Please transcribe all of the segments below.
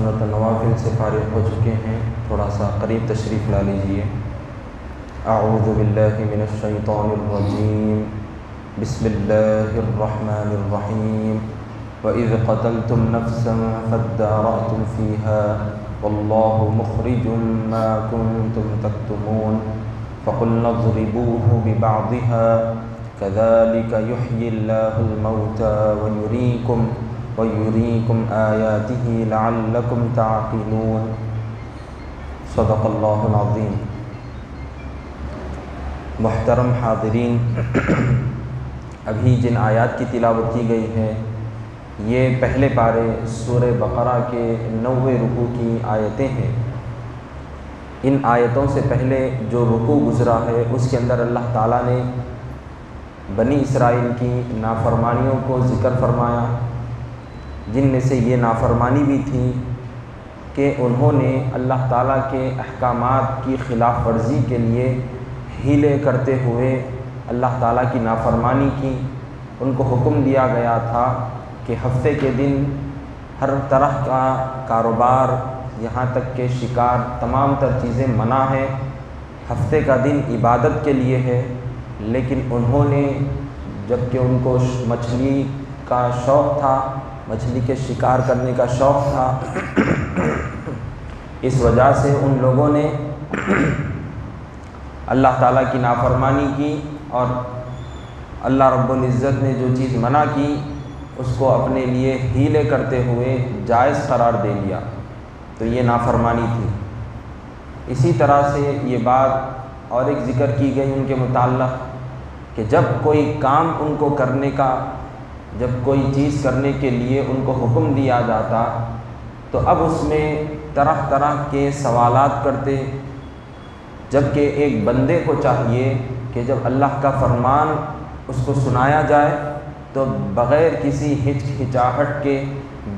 سنت و نوافل سے فارغ ہو چکے ہیں، تھوڑا سا قریب تشریف لا لیجئے۔ اعوذ باللہ من الشیطان الرجیم، بسم اللہ الرحمن الرحیم۔ وَإِذْ قَتَلْتُمْ نَفْسًا فَادَّارَأْتُمْ فِيهَا وَاللَّهُ مُخْرِجٌ مَا كُنْتُمْ تَكْتُمُونَ فَقُلْنَا اضْرِبُوهُ بِبَعْضِهَا كَذَلِكَ يُحْيِي اللَّهُ الْمَوْتَى وَيُرِيكُمْ آيَاتِهِ لَعَلَّكُمْ تَعْقِلُونَ۔ صدق اللہ العظیم۔ محترم حاضرین، ابھی جن آیات کی تلاوت کی گئی ہے یہ پہلے پارے سورہ بقرہ کے 90 رکوع کی آیتیں ہیں۔ ان آیتوں سے پہلے جو رکوع گزرا ہے اس کے اندر اللہ تعالیٰ نے بنی اسرائیل کی نافرمانیوں کو ذکر فرمایا، جن میں سے یہ نافرمانی بھی تھی کہ انہوں نے اللہ تعالیٰ کے احکامات کی خلاف ورزی کے لیے ہیلے کرتے ہوئے اللہ تعالیٰ کی نافرمانی کی۔ ان کو حکم دیا گیا تھا کہ ہفتے کے دن ہر طرح کا کاروبار یہاں تک کہ شکار تمام تر چیزیں منع ہیں، ہفتے کا دن عبادت کے لیے ہے۔ لیکن انہوں نے، جب کہ ان کو مچھلی کا شوق تھا، مچھلی کے شکار کرنے کا شوق تھا، اس وجہ سے ان لوگوں نے اللہ تعالیٰ کی نافرمانی کی اور اللہ رب العزت نے جو چیز منع کی اس کو اپنے لیے ہیلے کرتے ہوئے جائز قرار دے لیا، تو یہ نافرمانی تھی۔ اسی طرح سے یہ بات اور ایک ذکر کی گئی ان کے متعلق کہ جب کوئی کام ان کو کرنے کا، جب کوئی چیز کرنے کے لیے ان کو حکم دیا جاتا تو اب اس میں طرح طرح کے سوالات کرتے، جبکہ ایک بندے کو چاہیے کہ جب اللہ کا فرمان اس کو سنایا جائے تو بغیر کسی ہچکچاہٹ کے،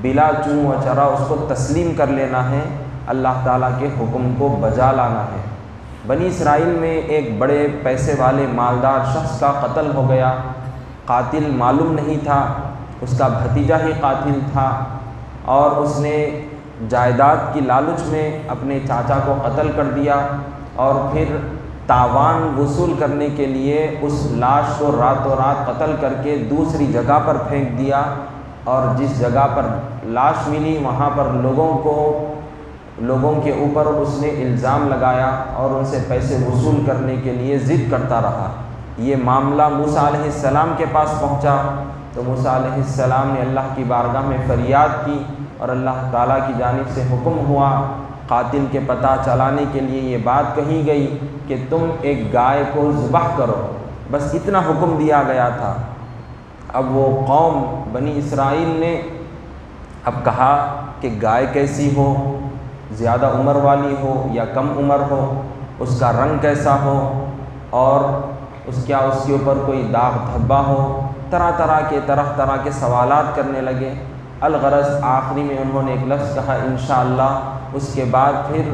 بلا چوں و چرا اس کو تسلیم کر لینا ہے، اللہ تعالیٰ کے حکم کو بجا لانا ہے۔ بنی اسرائیل میں ایک بڑے پیسے والے مالدار شخص کا قتل ہو گیا، قاتل معلوم نہیں تھا، اس کا بھتیجا ہی قاتل تھا، اور اس نے جائیداد کی لالچ میں اپنے چاچا کو قتل کر دیا اور پھر تاوان وصول کرنے کے لیے اس لاش کو راتوں رات قتل کر کے دوسری جگہ پر پھینک دیا، اور جس جگہ پر لاش ملی وہاں پر لوگوں کے اوپر اس نے الزام لگایا اور ان سے پیسے وصول کرنے کے لیے ضد کرتا رہا۔ یہ معاملہ موسیٰ علیہ السلام کے پاس پہنچا تو موسیٰ علیہ السلام نے اللہ کی بارگاہ میں فریاد کی اور اللہ تعالیٰ کی جانب سے حکم ہوا، قاتل کے پتہ چلانے کے لیے یہ بات کہی گئی کہ تم ایک گائے کو ذبح کرو، بس اتنا حکم دیا گیا تھا۔ اب وہ قوم بنی اسرائیل نے اب کہا کہ گائے کیسی ہو، زیادہ عمر والی ہو یا کم عمر ہو، اس کا رنگ کیسا ہو، اور اس کے اوپر کوئی داغ دھبا ہو، طرح طرح کے سوالات کرنے لگے۔ الغرض آخری میں انہوں نے ایک لفظ کہا انشاءاللہ۔ اس کے بعد پھر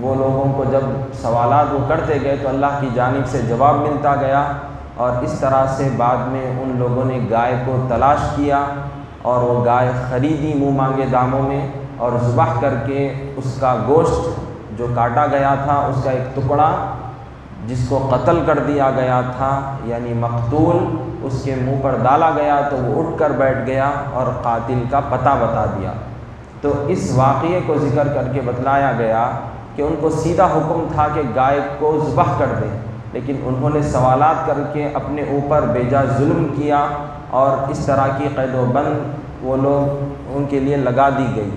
وہ لوگوں کو جب سوالات وہ کرتے گئے تو اللہ کی جانب سے جواب ملتا گیا، اور اس طرح سے بعد میں ان لوگوں نے گائے کو تلاش کیا اور وہ گائے خریدی منہ مانگے داموں میں، اور ذبح کر کے اس کا گوشت جو کاٹا گیا تھا اس کا ایک ٹکڑا جس کو قتل کر دیا گیا تھا یعنی مقتول، اس کے منہ پر ڈالا گیا تو وہ اٹھ کر بیٹھ گیا اور قاتل کا پتہ بتا دیا۔ تو اس واقعے کو ذکر کر کے بتلایا گیا کہ ان کو سیدھا حکم تھا کہ گائے کو ذبح کر دیں، لیکن انہوں نے سوالات کر کے اپنے اوپر بیجا ظلم کیا، اور اس طرح کی قید و بند وہ لوگ ان کے لیے لگا دی گئی۔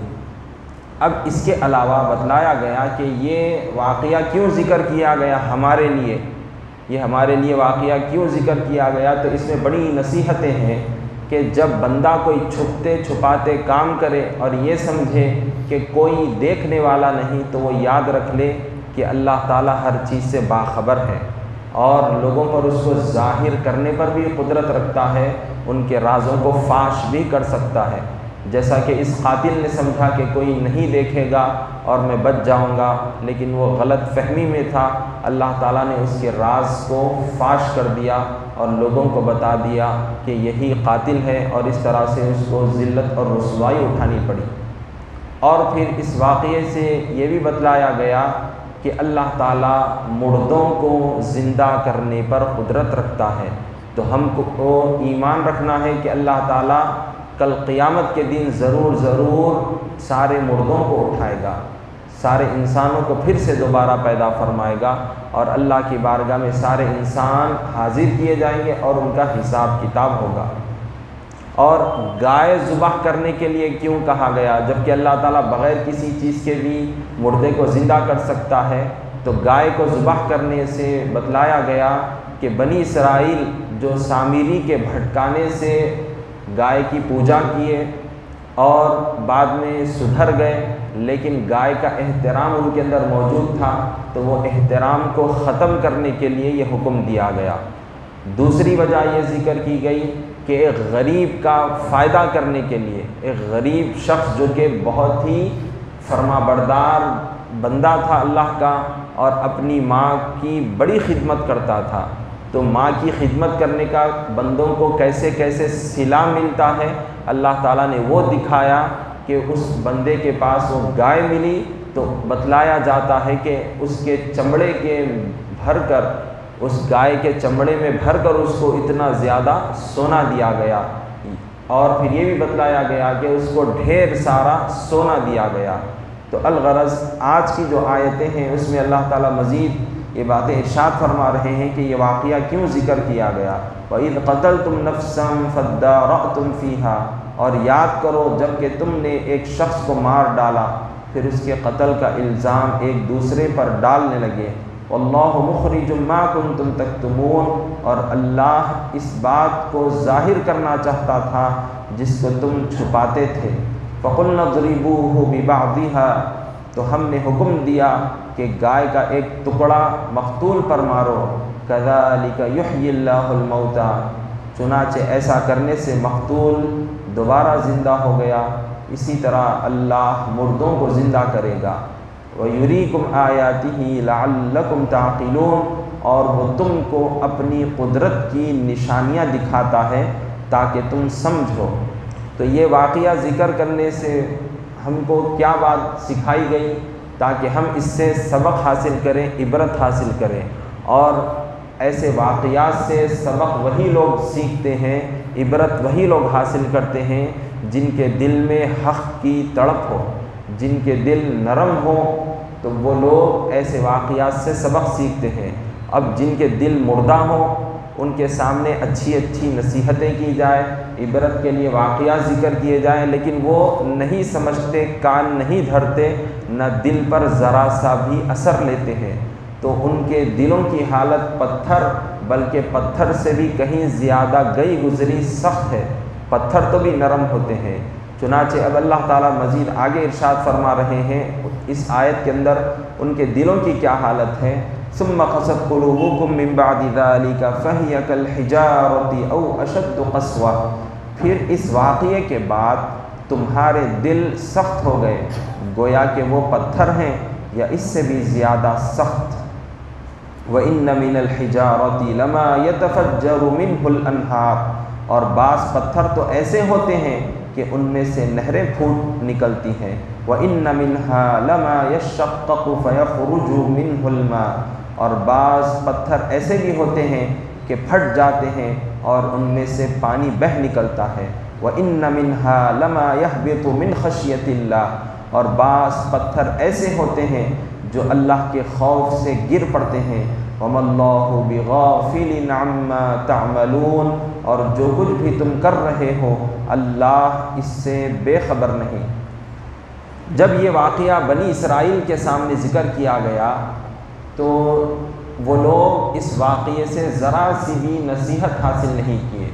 اب اس کے علاوہ بتلایا گیا کہ یہ واقعہ کیوں ذکر کیا گیا ہمارے لیے، یہ ہمارے لیے واقعہ کیوں ذکر کیا گیا، تو اس میں بڑی نصیحتیں ہیں کہ جب بندہ کوئی چھپتے چھپاتے کام کرے اور یہ سمجھے کہ کوئی دیکھنے والا نہیں تو وہ یاد رکھ لے کہ اللہ تعالیٰ ہر چیز سے باخبر ہے اور لوگوں پر اس کو ظاہر کرنے پر بھی قدرت رکھتا ہے، ان کے رازوں کو فاش بھی کر سکتا ہے۔ جیسا کہ اس قاتل نے سمجھا کہ کوئی نہیں دیکھے گا اور میں بچ جاؤں گا، لیکن وہ غلط فہمی میں تھا، اللہ تعالیٰ نے اس کے راز کو فاش کر دیا اور لوگوں کو بتا دیا کہ یہی قاتل ہے، اور اس طرح سے اس کو ذلت اور رسوائی اٹھانی پڑی۔ اور پھر اس واقعے سے یہ بھی بتلایا گیا کہ اللہ تعالیٰ مردوں کو زندہ کرنے پر قدرت رکھتا ہے، تو ہم کو ایمان رکھنا ہے کہ اللہ تعالیٰ کل قیامت کے دن ضرور سارے مردوں کو اٹھائے گا، سارے انسانوں کو پھر سے دوبارہ پیدا فرمائے گا، اور اللہ کی بارگاہ میں سارے انسان حاضر کیے جائیں گے اور ان کا حساب کتاب ہوگا۔ اور گائے ذبح کرنے کے لیے کیوں کہا گیا جبکہ اللہ تعالیٰ بغیر کسی چیز کے بھی مردے کو زندہ کر سکتا ہے؟ تو گائے کو ذبح کرنے سے بتلایا گیا کہ بنی اسرائیل جو سامری کے بھٹکانے سے گائے کی پوجا کیے اور بعد میں سدھر گئے، لیکن گائے کا احترام ان کے اندر موجود تھا، تو وہ احترام کو ختم کرنے کے لیے یہ حکم دیا گیا۔ دوسری وجہ یہ ذکر کی گئی کہ ایک غریب کا فائدہ کرنے کے لیے، ایک غریب شخص جو کہ بہت ہی فرما بردار بندہ تھا اللہ کا اور اپنی ماں کی بڑی خدمت کرتا تھا، تو ماں کی خدمت کرنے کا بندوں کو کیسے کیسے صلہ ملتا ہے، اللہ تعالیٰ نے وہ دکھایا کہ اس بندے کے پاس وہ گائے ملی تو بتلایا جاتا ہے کہ اس کے چمڑے کے بھر کر، اس گائے کے چمڑے میں بھر کر اس کو اتنا زیادہ سونا دیا گیا، اور پھر یہ بھی بتلایا گیا کہ اس کو ڈھیر سارا سونا دیا گیا۔ تو الغرض آج کی جو آیتیں ہیں اس میں اللہ تعالیٰ مزید یہ باتیں ارشاد فرما رہے ہیں کہ یہ واقعہ کیوں ذکر کیا گیا۔ وَإِذْ قَتَلْتُمْ نَفْسًا فَادَّارَأْتُمْ فِيهَا، اور یاد کرو جب کہ تم نے ایک شخص کو مار ڈالا پھر اس کے قتل کا الزام ایک دوسرے پر ڈالنے لگے۔ وَاللَّهُ مُخْرِجٌ مَا كُنْتُمْ تَكْتُمُونَ، اور اللہ اس بات کو ظاہر کرنا چاہتا تھا جس کو تم چھپاتے تھے۔ فَقُلْنَا اضْرِبُوهُ بِبَعْضِهَا، تو ہم نے حکم دیا کہ گائے کا ایک ٹکڑا مقتول پر مارو۔ كَذَلِكَ يُحْيِي اللَّهُ الْمَوْتَى، چنانچہ ایسا کرنے سے مقتول دوبارہ زندہ ہو گیا، اسی طرح اللہ مردوں کو زندہ کرے گا۔ وَيُرِيكُمْ آيَاتِهِ لَعَلَّكُمْ تَعْقِلُونَ، اور وہ تم کو اپنی قدرت کی نشانیاں دکھاتا ہے تاکہ تم سمجھو۔ تو یہ واقعہ ذکر کرنے سے ہم کو کیا بات سکھائی گئی تاکہ ہم اس سے سبق حاصل کریں، عبرت حاصل کریں، اور ایسے واقعات سے سبق وہی لوگ سیکھتے ہیں، عبرت وہی لوگ حاصل کرتے ہیں جن کے دل میں حق کی تڑپ ہو، جن کے دل نرم ہوں، تو وہ لوگ ایسے واقعات سے سبق سیکھتے ہیں۔ اب جن کے دل مردہ ہوں ان کے سامنے اچھی اچھی نصیحتیں کی جائے، عبرت کے لیے واقعات ذکر کیے جائیں، لیکن وہ نہیں سمجھتے، کان نہیں دھرتے، نہ دل پر ذرا سا بھی اثر لیتے ہیں، تو ان کے دلوں کی حالت پتھر، بلکہ پتھر سے بھی کہیں زیادہ گئی گزری سخت ہے، پتھر تو بھی نرم ہوتے ہیں۔ چنانچہ اب اللہ تعالیٰ مزید آگے ارشاد فرما رہے ہیں اس آیت کے اندر ان کے دلوں کی کیا حالت ہے۔ ثم قست قلوبكم من بعد ذلك فهي كالحجارة او اشد قسوة، پھر اس واقعے کے بعد تمہارے دل سخت ہو گئے، گویا کہ وہ پتھر ہیں یا اس سے بھی زیادہ سخت۔ وَإِنَّ مِنَ الْحِجَارَةِ لَمَا يَتَفَجَّرُ مِنْهُ الْأَنْهَارُ، اور بعض پتھر تو ایسے ہوتے ہیں کہ ان میں سے نہریں پھوٹ نکلتی ہیں۔ وَإِنَّ مِنْهَا لَمَا يَشَّقَّقُ فَيَخْرُجُ مِنْهُ الْمَاءُ، اور بعض پتھر ایسے بھی ہوتے ہیں کہ پھٹ جاتے ہیں اور ان میں سے پانی بہہ نکلتا ہے۔ وَإِنَّ مِنْهَا لَمَا يَهْبِطُ مِنْ خَشْيَةِ اللَّهِ، اور بعض پتھر ایسے ہوتے ہیں جو اللہ کے خوف سے گر پڑتے ہیں۔ وَمَا اللَّهُ بِغَافِلٍ عَمَّا تَعْمَلُونَ، اور جو کچھ بھی تم کر رہے ہو اللہ اس سے بے خبر نہیں۔ جب یہ واقعہ بنی اسرائیل کے سامنے ذکر کیا گیا تو وہ لوگ اس واقعے سے ذرا سی بھی نصیحت حاصل نہیں کیے۔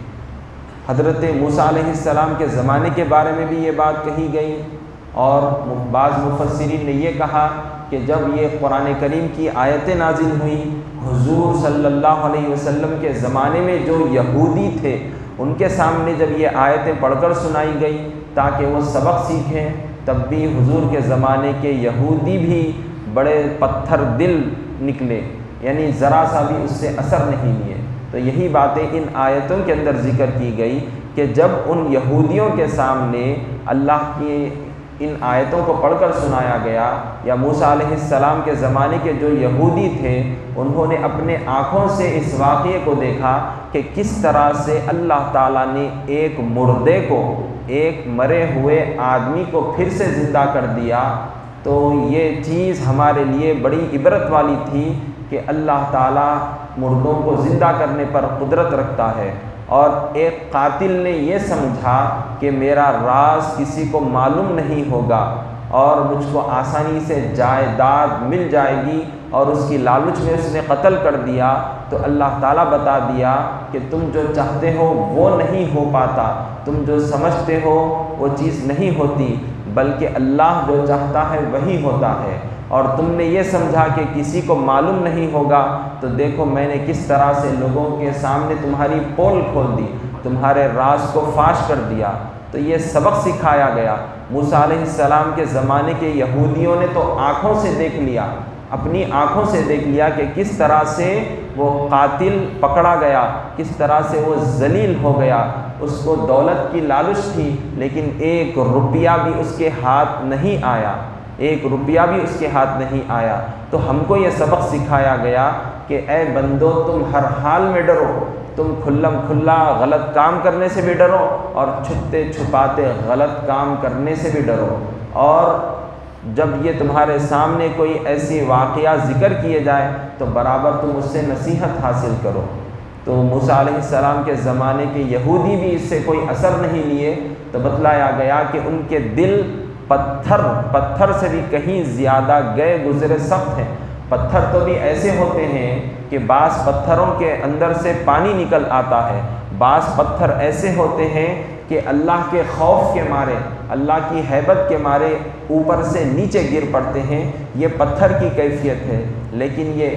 حضرت موسیٰ علیہ السلام کے زمانے کے بارے میں بھی یہ بات کہی گئی، اور بعض مفسرین نے یہ کہا کہ جب یہ قرآن کریم کی آیتیں نازل ہوئیں، حضور صلی اللہ علیہ وسلم کے زمانے میں جو یہودی تھے ان کے سامنے جب یہ آیتیں پڑھ کر سنائی گئی تاکہ وہ سبق سیکھیں، تب بھی حضور کے زمانے کے یہودی بھی بڑے پتھر دل نکلے، یعنی ذرا سا بھی اس سے اثر نہیں لیے۔ تو یہی باتیں ان آیتوں کے اندر ذکر کی گئی کہ جب ان یہودیوں کے سامنے اللہ کی ان آیتوں کو پڑھ کر سنایا گیا، یا موسیٰ علیہ السلام کے زمانے کے جو یہودی تھے انہوں نے اپنے آنکھوں سے اس واقعے کو دیکھا کہ کس طرح سے اللہ تعالیٰ نے ایک مردے کو، ایک مرے ہوئے آدمی کو پھر سے زندہ کر دیا، تو یہ چیز ہمارے لیے بڑی عبرت والی تھی کہ اللہ تعالیٰ مردوں کو زندہ کرنے پر قدرت رکھتا ہے۔ اور ایک قاتل نے یہ سمجھا کہ میرا راز کسی کو معلوم نہیں ہوگا اور مجھ کو آسانی سے جائیداد مل جائے گی، اور اس کی لالچ میں اس نے قتل کر دیا، تو اللہ تعالیٰ بتا دیا کہ تم جو چاہتے ہو وہ نہیں ہو پاتا، تم جو سمجھتے ہو وہ چیز نہیں ہوتی، بلکہ اللہ جو چاہتا ہے وہی ہوتا ہے۔ اور تم نے یہ سمجھا کہ کسی کو معلوم نہیں ہوگا، تو دیکھو میں نے کس طرح سے لوگوں کے سامنے تمہاری پول کھول دی، تمہارے راز کو فاش کر دیا۔ تو یہ سبق سکھایا گیا۔ موسیٰ علیہ السلام کے زمانے کے یہودیوں نے تو آنکھوں سے دیکھ لیا، اپنی آنکھوں سے دیکھ لیا کہ کس طرح سے وہ قاتل پکڑا گیا، کس طرح سے وہ ذلیل ہو گیا۔ اس کو دولت کی لالچ تھی، لیکن ایک روپیہ بھی اس کے ہاتھ نہیں آیا، ایک روپیہ بھی اس کے ہاتھ نہیں آیا۔ تو ہم کو یہ سبق سکھایا گیا کہ اے بندو، تم ہر حال میں ڈرو، تم کھلم کھلا غلط کام کرنے سے بھی ڈرو اور چھپتے چھپاتے غلط کام کرنے سے بھی ڈرو، اور جب یہ تمہارے سامنے کوئی ایسی واقعہ ذکر کیے جائے تو برابر تم اس سے نصیحت حاصل کرو۔ تو موسیٰ علیہ السلام کے زمانے کے یہودی بھی اس سے کوئی اثر نہیں لیے، تو بتلایا گیا کہ ان کے دل پتھر سے بھی کہیں زیادہ گئے گزرے سخت ہیں۔ پتھر تو بھی ایسے ہوتے ہیں کہ بعض پتھروں کے اندر سے پانی نکل آتا ہے، بعض پتھر ایسے ہوتے ہیں کہ اللہ کے خوف کے مارے، اللہ کی ہیبت کے مارے اوپر سے نیچے گر پڑتے ہیں۔ یہ پتھر کی کیفیت ہے، لیکن یہ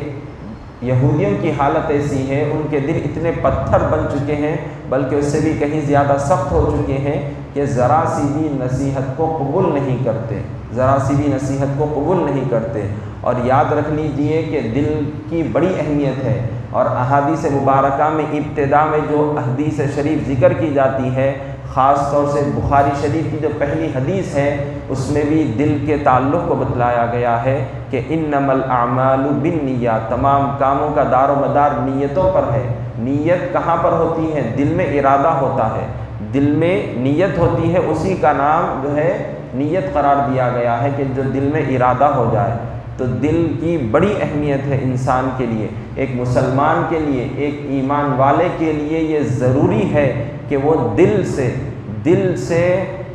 یہودیوں کی حالت ایسی ہے، ان کے دل اتنے پتھر بن چکے ہیں، بلکہ اس سے بھی کہیں زیادہ سخت ہو چکے ہیں کہ ذرا سی بھی نصیحت کو قبول نہیں کرتے، ذرا سی بھی نصیحت کو قبول نہیں کرتے۔ اور یاد رکھ لیجئے کہ دل کی بڑی اہمیت ہے، اور احادیث مبارکہ میں ابتدا میں جو حدیث شریف ذکر کی جاتی ہے، خاص طور سے بخاری شریف کی جو پہلی حدیث ہے، اس میں بھی دل کے تعلق کو بتلایا گیا ہے کہ انما الاعمال بالنیات، تمام کاموں کا دار و مدار نیتوں پر ہے۔ نیت کہاں پر ہوتی ہے؟ دل میں ارادہ ہوتا ہے، دل میں نیت ہوتی ہے، اسی کا نام جو ہے نیت قرار دیا گیا ہے کہ جو دل میں ارادہ ہو جائے۔ تو دل کی بڑی اہمیت ہے انسان کے لیے، ایک مسلمان کے لیے، ایک ایمان والے کے لیے یہ ضروری ہے کہ وہ دل سے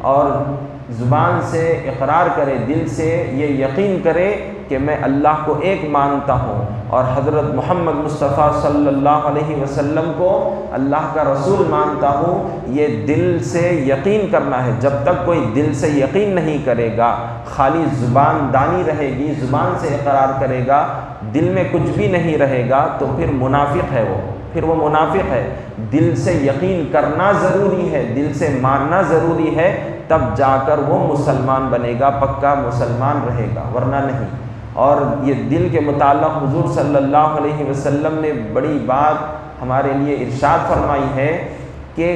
اور زبان سے اقرار کرے، دل سے یہ یقین کرے کہ میں اللہ کو ایک مانتا ہوں اور حضرت محمد مصطفیٰ صلی اللہ علیہ وسلم کو اللہ کا رسول مانتا ہوں۔ یہ دل سے یقین کرنا ہے۔ جب تک کوئی دل سے یقین نہیں کرے گا، خالی زبان دانی رہے گی، زبان سے اقرار کرے گا، دل میں کچھ بھی نہیں رہے گا، تو پھر منافق ہے وہ منافق ہے۔ دل سے یقین کرنا ضروری ہے، دل سے ماننا ضروری ہے، تب جا کر وہ مسلمان بنے گا، پکا مسلمان رہے گا، ورنہ نہیں۔ اور یہ دل کے متعلق حضور صلی اللہ علیہ وسلم نے بڑی بات ہمارے لیے ارشاد فرمائی ہے کہ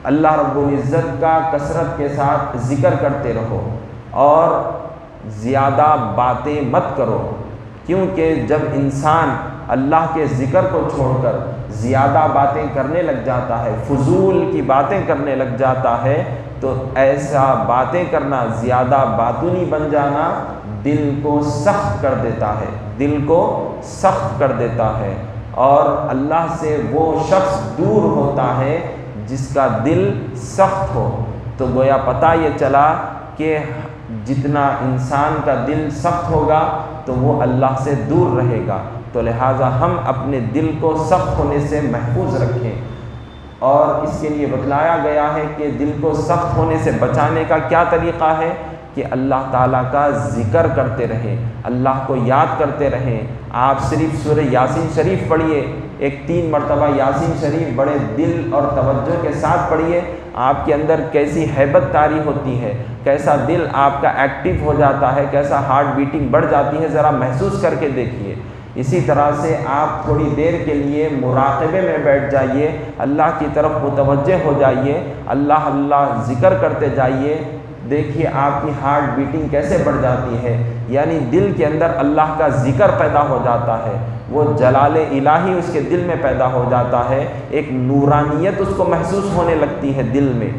اللہ رب العزت کا کثرت کے ساتھ ذکر کرتے رہو اور زیادہ باتیں مت کرو، کیونکہ جب انسان اللہ کے ذکر کو چھوڑ کر زیادہ باتیں کرنے لگ جاتا ہے، فضول کی باتیں کرنے لگ جاتا ہے، تو ایسا باتیں کرنا، زیادہ باتونی بن جانا دل کو سخت کر دیتا ہے، دل کو سخت کر دیتا ہے، اور اللہ سے وہ شخص دور ہوتا ہے جس کا دل سخت ہو۔ تو گویا پتہ یہ چلا کہ جتنا انسان کا دل سخت ہوگا تو وہ اللہ سے دور رہے گا۔ تو لہٰذا ہم اپنے دل کو سخت ہونے سے محفوظ رکھیں، اور اس کے لیے بتلایا گیا ہے کہ دل کو سخت ہونے سے بچانے کا کیا طریقہ ہے کہ اللہ تعالیٰ کا ذکر کرتے رہیں، اللہ کو یاد کرتے رہیں۔ آپ صرف سورہ یاسین شریف پڑھیے، ایک 3 مرتبہ یاسین شریف بڑے دل اور توجہ کے ساتھ پڑھیے، آپ کے اندر کیسی ہیبت طاری ہوتی ہے، کیسا دل آپ کا ایکٹیو ہو جاتا ہے، کیسا ہارٹ بیٹنگ بڑھ جاتی ہے، ذرا محسوس کر کے دیکھیے۔ اسی طرح سے آپ تھوڑی دیر کے لیے مراقبے میں بیٹھ جائیے، اللہ کی طرف متوجہ ہو جائیے، اللہ ذکر کرتے جائیے، دیکھیے آپ کی ہارٹ بیٹنگ کیسے بڑھ جاتی ہے، یعنی دل کے اندر اللہ کا ذکر پیدا ہو جاتا ہے، وہ جلال الہی اس کے دل میں پیدا ہو جاتا ہے، ایک نورانیت اس کو محسوس ہونے لگتی ہے دل میں۔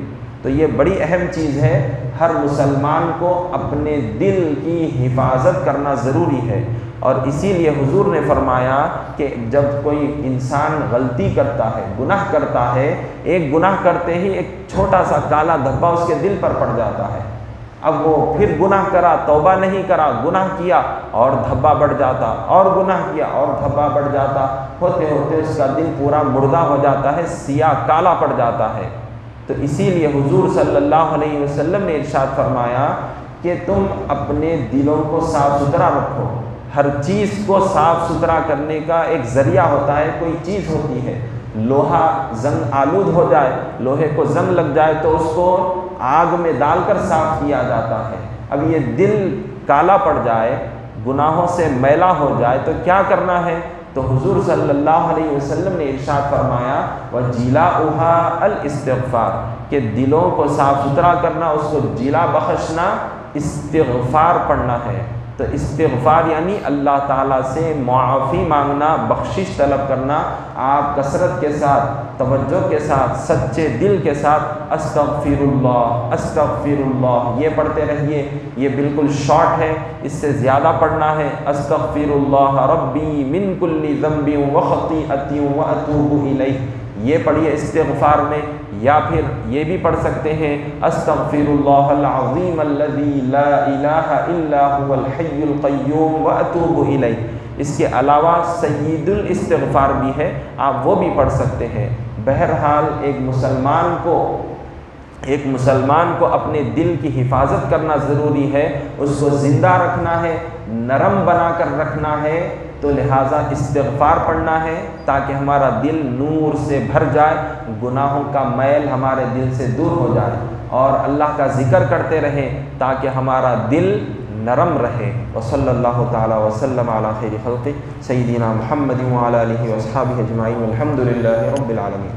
تو یہ بڑی اہم چیز ہے، ہر مسلمان کو اپنے دل کی حفاظت کرنا ضروری ہے۔ اور اسی لیے حضور نے فرمایا کہ جب کوئی انسان غلطی کرتا ہے، گناہ کرتا ہے، ایک گناہ کرتے ہی ایک چھوٹا سا کالا دھبا اس کے دل پر پڑ جاتا ہے، اب وہ پھر گناہ کرا، توبہ نہیں کرا، گناہ کیا اور دھبا بڑھ جاتا، اور گناہ کیا اور دھبا بڑھ جاتا، ہوتے ہوتے اس کا دل پورا مردہ ہو جاتا ہے، سیاہ کالا پڑ جاتا ہے۔ تو اسی لیے حضور صلی اللہ علیہ وسلم نے ارشاد فرمایا کہ تم اپنے دلوں کو صاف ستھرا رکھو۔ ہر چیز کو صاف ستھرا کرنے کا ایک ذریعہ ہوتا ہے، کوئی چیز ہوتی ہے، لوہا زنگ آلود ہو جائے، لوہے کو زنگ لگ جائے تو اس کو آگ میں ڈال کر صاف کیا جاتا ہے۔ اب یہ دل کالا پڑ جائے، گناہوں سے میلا ہو جائے تو کیا کرنا ہے؟ تو حضور صلی اللہ علیہ وسلم نے ارشاد فرمایا وَجِلَاؤُهَا الاستغفار، کہ دلوں کو صاف ستھرا کرنا، اس کو جلا بخشنا، استغفار پڑھنا ہے۔ تو استغفار یعنی اللہ تعالیٰ سے معافی مانگنا، بخشش طلب کرنا۔ آپ کثرت کے ساتھ، توجہ کے ساتھ، سچے دل کے ساتھ استغفر اللہ استغفر اللہ یہ پڑھتے رہیے۔ یہ بالکل شارٹ ہے، اس سے زیادہ پڑھنا ہے۔ استغفر اللہ ربی من کل ذنب وخطیئۃ واتوب الیہ، یہ پڑھیے استغفار میں۔ یا پھر یہ بھی پڑھ سکتے ہیں استغفر اللہ العظیم الذی لا الہ الا هو الحی القیوم واتوب الیہ۔ اس کے علاوہ سید الاستغفار بھی ہے، آپ وہ بھی پڑھ سکتے ہیں۔ بہرحال ایک مسلمان کو اپنے دل کی حفاظت کرنا ضروری ہے، اس کو زندہ رکھنا ہے، نرم بنا کر رکھنا ہے، تو لہٰذا استغفار پڑھنا ہے تاکہ ہمارا دل نور سے بھر جائے، گناہوں کا میل ہمارے دل سے دور ہو جائے، اور اللہ کا ذکر کرتے رہیں تاکہ ہمارا دل نرم رہے۔ وصلی اللہ تعالی وسلم علی خیر خلقہ سیدنا محمد وعلی آلہ واصحابہ اجمعین، الحمد للہ رب العالمین۔